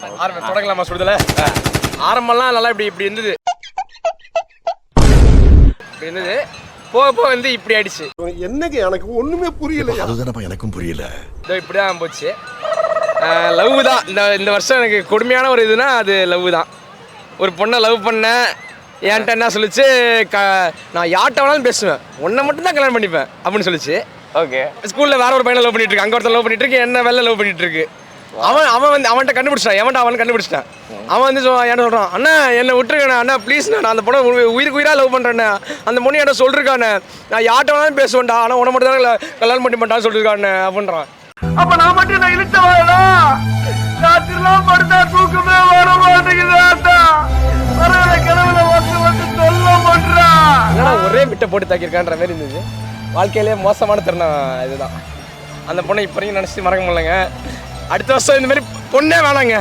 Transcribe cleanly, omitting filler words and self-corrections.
தொடங்கலாமா சுடுதல? ஆரம்பம்லாம் நல்லா இப்படி இருந்தது. போக போக வந்து இப்படி ஆயிடுச்சு. என்னங்க எனக்கு ஒண்ணுமே புரியல. அதுதானப்பா எனக்கும் புரியல. இப்படிதான் போச்சு. லவ் தான் இந்த வருஷம் எனக்கு கொடுமையான ஒரு இதுனா அது லவ் தான். ஒரு பொண்ணை லவ் பண்ணேன். என்கிட்ட என்ன சொல்லிச்சு, நான் யார்கிட்ட வேணாலும் பேசுவேன், உன்னை மட்டும் தான் கல்யாணம் பண்ணிப்பேன் அப்படின்னு சொல்லிச்சு. ஓகே. ஸ்கூலில் வேற ஒரு பையனை லவ் பண்ணிட்டு இருக்கு, அங்கே ஒருத்தர் லவ் பண்ணிட்டு இருக்கு, என்ன வெளில லவ் பண்ணிட்டு இருக்கு. அவன் வந்து அவன்கிட்ட கண்டுபிடிச்சிட்டான். அவன் கண்டுபிடிச்சிட்டான். அவன் வந்து என்ன சொல்கிறான், அண்ணா என்னை விட்டுருக்கண்ணா, அண்ணா ப்ளீஸ் நான் அந்த பொண்ணை உயிருக்கு உயிராக லவ் பண்ணுறேண்ணே, அந்த பொண்ணு என்ன சொல்லிருக்காண்ணே, நான் யார்கிட்ட வேணாலும் பேசுவேன்டா, ஆனால் உன்னை மட்டும் தான் கல்யாணம் பண்ணி மாட்டான்னு சொல்லியிருக்காண்ணே அப்படின்றான். அப்போ நான் மட்டும் நான் இழுத்த வரடா, ராத்திரிலாம் படுத்தா தூக்கமே வர மாட்டேங்குது, கிழவுல வந்து சொல்ல மாட்டேறான். ஒரே விட்ட போட்டு தாக்கியிருக்கான்ற மாதிரி இருந்தது. வாழ்க்கையிலே மோசமான தருணம் இதுதான். அந்த பொண்ணை இப்போ வரைக்கும் நினச்சி மறக்க முடியலங்க. அடுத்த வருஷம் இந்த மாதிரி பொண்ணே வேணாங்க.